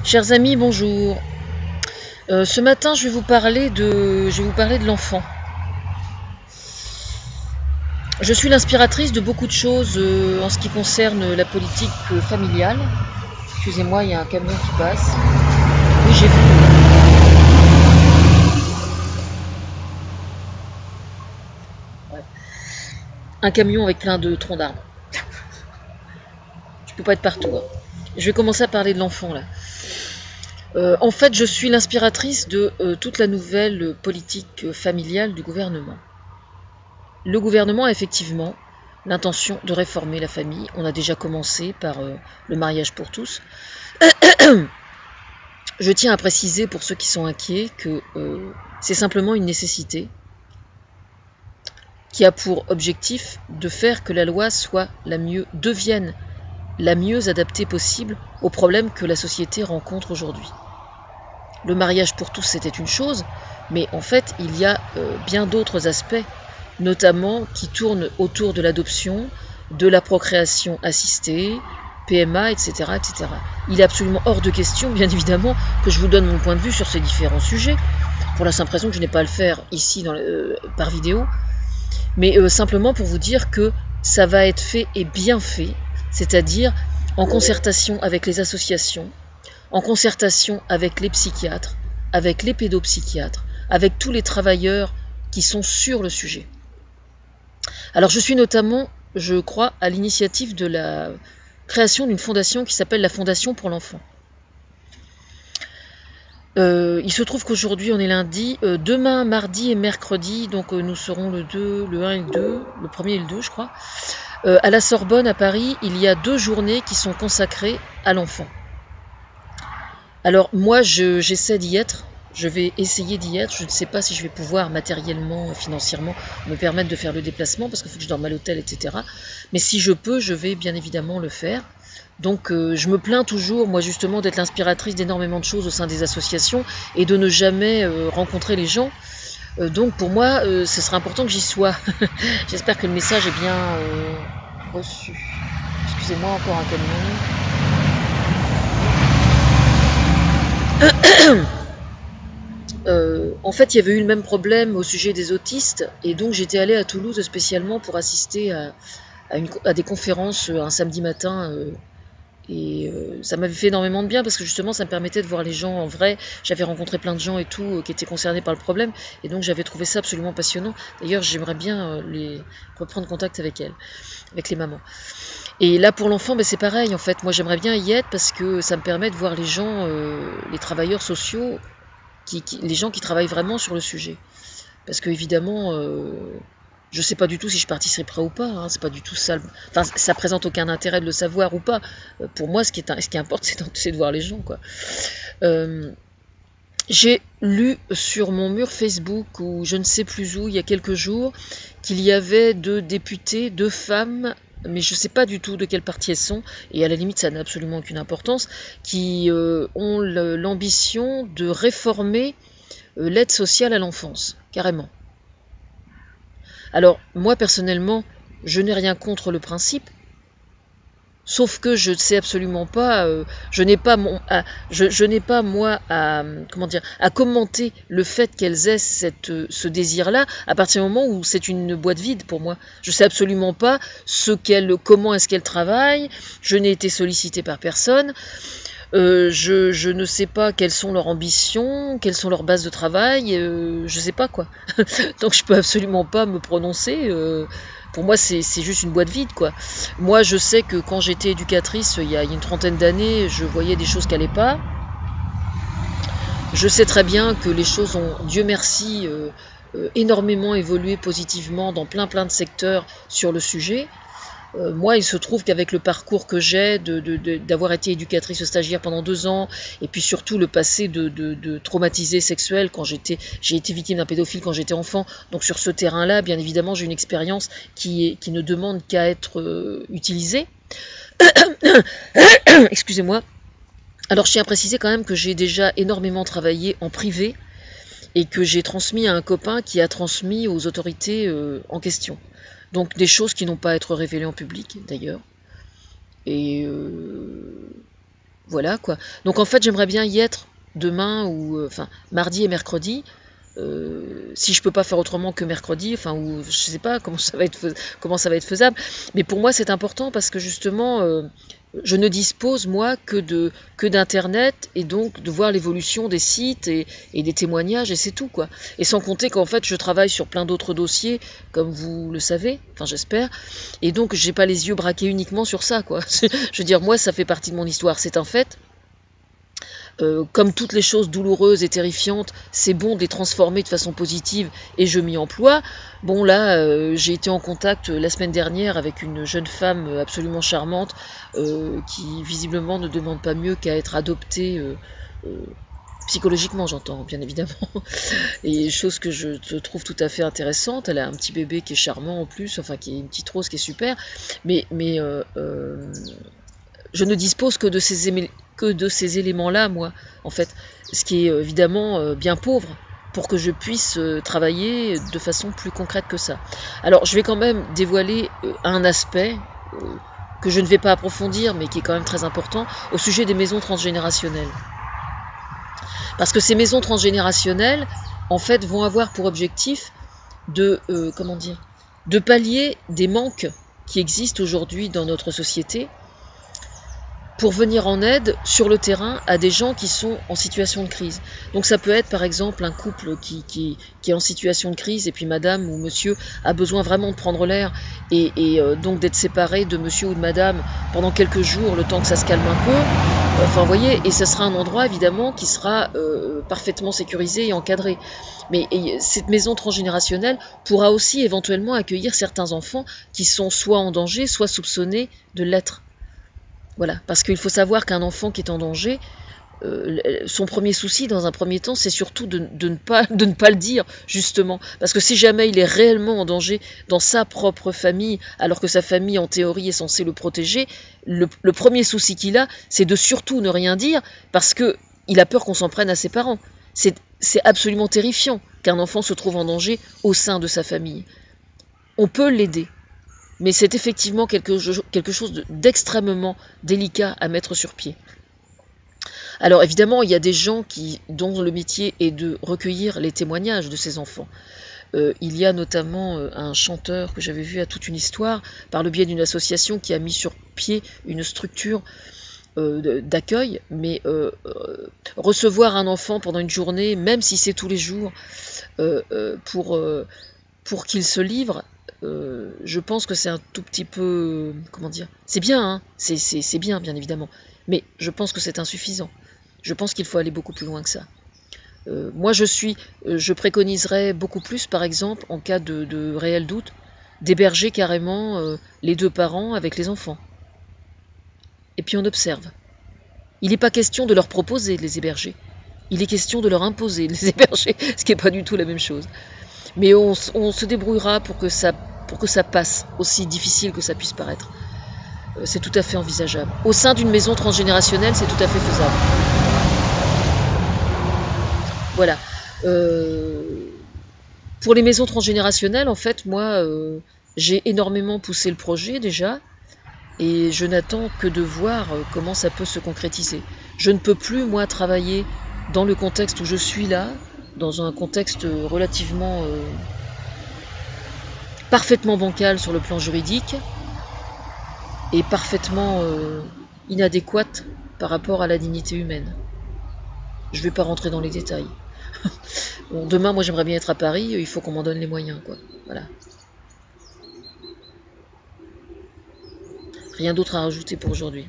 Chers amis, bonjour. Ce matin, je vais vous parler de l'enfant. Je suis l'inspiratrice de beaucoup de choses en ce qui concerne la politique familiale. Excusez-moi, il y a un camion qui passe. Oui, j'ai vu. Ouais. Un camion avec plein de troncs d'arbres. Je peux pas être partout. Hein. Je vais commencer à parler de l'enfant là. En fait, je suis l'inspiratrice de toute la nouvelle politique familiale du gouvernement. Le gouvernement a effectivement l'intention de réformer la famille. On a déjà commencé par le mariage pour tous. Je tiens à préciser pour ceux qui sont inquiets que c'est simplement une nécessité qui a pour objectif de faire que la loi devienne la mieux adaptée possible aux problèmes que la société rencontre aujourd'hui. Le mariage pour tous, c'était une chose, mais en fait, il y a bien d'autres aspects, notamment qui tournent autour de l'adoption, de la procréation assistée, PMA, etc., etc. Il est absolument hors de question, bien évidemment, que je vous donne mon point de vue sur ces différents sujets, pour la simple raison que je n'ai pas à le faire ici par vidéo, mais simplement pour vous dire que ça va être fait et bien fait, c'est-à-dire en concertation avec les associations, en concertation avec les psychiatres, avec les pédopsychiatres, avec tous les travailleurs qui sont sur le sujet. Alors je suis notamment, je crois, à l'initiative de la création d'une fondation qui s'appelle la Fondation pour l'enfant. Il se trouve qu'aujourd'hui on est lundi, demain, mardi et mercredi, donc nous serons le 2, le 1 et le 2, le 1er et le 2 je crois. À la Sorbonne à Paris, il y a 2 journées qui sont consacrées à l'enfant. Alors moi j'essaie d'y être, je vais essayer d'y être, je ne sais pas si je vais pouvoir matériellement, financièrement me permettre de faire le déplacement parce qu'il faut que je dorme à l'hôtel, etc. Mais si je peux, je vais bien évidemment le faire. Donc je me plains toujours, moi justement, d'être l'inspiratrice d'énormément de choses au sein des associations et de ne jamais rencontrer les gens. Donc pour moi, ce sera important que j'y sois. J'espère que le message est bien reçu. Excusez-moi, encore un camion. En fait, il y avait eu le même problème au sujet des autistes, et donc j'étais allée à Toulouse spécialement pour assister à des conférences un samedi matin, et ça m'avait fait énormément de bien parce que justement ça me permettait de voir les gens en vrai. J'avais rencontré plein de gens et tout qui étaient concernés par le problème, et donc j'avais trouvé ça absolument passionnant. D'ailleurs, j'aimerais bien reprendre contact avec elles, avec les mamans. Et là pour l'enfant, c'est pareil en fait. Moi j'aimerais bien y être parce que ça me permet de voir les gens, les travailleurs sociaux, les gens qui travaillent vraiment sur le sujet. Parce que évidemment, je sais pas du tout si je participerai ou pas. Hein, c'est pas du tout ça. Enfin, ça présente aucun intérêt de le savoir ou pas. Pour moi, ce qui importe, c'est de voir les gens, quoi. J'ai lu sur mon mur Facebook, ou je ne sais plus où, il y a quelques jours, qu'il y avait 2 députés, 2 femmes, mais je ne sais pas du tout de quelle parti elles sont, et à la limite ça n'a absolument aucune importance, qui ont l'ambition de réformer l'aide sociale à l'enfance, carrément. Alors moi personnellement, je n'ai rien contre le principe, sauf que je ne sais absolument pas, je n'ai pas moi à commenter le fait qu'elles aient ce désir-là à partir du moment où c'est une boîte vide pour moi. Je ne sais absolument pas comment est-ce qu'elles travaillent, je n'ai été sollicitée par personne, je ne sais pas quelles sont leurs ambitions, quelles sont leurs bases de travail, je ne sais pas quoi. Donc je peux absolument pas me prononcer. Pour moi, c'est juste une boîte vide, quoi. Moi, je sais que quand j'étais éducatrice, il y a une 30aine d'années, je voyais des choses qui n'allaient pas. Je sais très bien que les choses ont, Dieu merci, énormément évolué positivement dans plein de secteurs sur le sujet. Moi, il se trouve qu'avec le parcours que j'ai, d'avoir été éducatrice stagiaire pendant 2 ans, et puis surtout le passé de traumatisé sexuel quand j'ai été victime d'un pédophile quand j'étais enfant, donc sur ce terrain-là, bien évidemment, j'ai une expérience qui ne demande qu'à être utilisée. Excusez-moi. Alors, je tiens à préciser quand même que j'ai déjà énormément travaillé en privé, et que j'ai transmis à un copain qui a transmis aux autorités en question. Donc des choses qui n'ont pas à être révélées en public d'ailleurs. Et Voilà quoi. Donc en fait, j'aimerais bien y être demain ou enfin mardi et mercredi. Si je peux pas faire autrement que mercredi, enfin ou je sais pas comment ça va être faisable. Mais pour moi, c'est important parce que justement, je ne dispose moi que d'internet et donc de voir l'évolution des sites et des témoignages et c'est tout quoi. Et sans compter qu'en fait, je travaille sur plein d'autres dossiers, comme vous le savez, enfin j'espère. Et donc, j'ai pas les yeux braqués uniquement sur ça quoi. Je veux dire, moi, ça fait partie de mon histoire, c'est un fait. Comme toutes les choses douloureuses et terrifiantes, c'est bon de les transformer de façon positive et je m'y emploie. Bon là, j'ai été en contact la semaine dernière avec une jeune femme absolument charmante qui visiblement ne demande pas mieux qu'à être adoptée psychologiquement, j'entends bien évidemment, et chose que je trouve tout à fait intéressante. Elle a un petit bébé qui est charmant en plus, enfin qui est une petite rose qui est super, mais je ne dispose que de ces éléments-là, moi, en fait, ce qui est évidemment bien pauvre pour que je puisse travailler de façon plus concrète que ça. Alors, je vais quand même dévoiler un aspect que je ne vais pas approfondir, mais qui est quand même très important, au sujet des maisons transgénérationnelles. Parce que ces maisons transgénérationnelles, en fait, vont avoir pour objectif de, de pallier des manques qui existent aujourd'hui dans notre société, pour venir en aide sur le terrain à des gens qui sont en situation de crise. Donc ça peut être par exemple un couple qui est en situation de crise et puis madame ou monsieur a besoin vraiment de prendre l'air et donc d'être séparé de monsieur ou de madame pendant quelques jours, le temps que ça se calme un peu. Enfin vous voyez, et ce sera un endroit évidemment qui sera parfaitement sécurisé et encadré. Mais cette maison transgénérationnelle pourra aussi éventuellement accueillir certains enfants qui sont soit en danger, soit soupçonnés de l'être. Voilà, parce qu'il faut savoir qu'un enfant qui est en danger, son premier souci dans un premier temps, c'est surtout de ne pas le dire, justement. Parce que si jamais il est réellement en danger dans sa propre famille, alors que sa famille, en théorie, est censée le protéger, le premier souci qu'il a, c'est de surtout ne rien dire, parce qu'il a peur qu'on s'en prenne à ses parents. C'est absolument terrifiant qu'un enfant se trouve en danger au sein de sa famille. On peut l'aider. Mais c'est effectivement quelque chose d'extrêmement délicat à mettre sur pied. Alors évidemment, il y a des gens dont le métier est de recueillir les témoignages de ces enfants. Il y a notamment un chanteur que j'avais vu à toute une histoire, par le biais d'une association qui a mis sur pied une structure d'accueil, mais recevoir un enfant pendant une journée, même si c'est tous les jours, pour qu'il se livre, je pense que c'est un tout petit peu, comment dire, c'est bien, hein, c'est bien, bien évidemment, mais je pense que c'est insuffisant. Je pense qu'il faut aller beaucoup plus loin que ça. Moi, je préconiserais beaucoup plus, par exemple, en cas de réel doute, d'héberger carrément les deux parents avec les enfants. Et puis on observe. Il n'est pas question de leur proposer de les héberger. Il est question de leur imposer de les héberger, ce qui n'est pas du tout la même chose. Mais on se débrouillera pour que ça passe, aussi difficile que ça puisse paraître. C'est tout à fait envisageable. Au sein d'une maison transgénérationnelle, c'est tout à fait faisable. Voilà. Pour les maisons transgénérationnelles, en fait, moi, j'ai énormément poussé le projet déjà, et je n'attends que de voir comment ça peut se concrétiser. Je ne peux plus, moi, travailler dans le contexte où je suis là, dans un contexte relativement parfaitement bancal sur le plan juridique et parfaitement inadéquate par rapport à la dignité humaine. Je ne vais pas rentrer dans les détails. Bon, demain, moi j'aimerais bien être à Paris, il faut qu'on m'en donne les moyens, quoi. Voilà. Rien d'autre à rajouter pour aujourd'hui.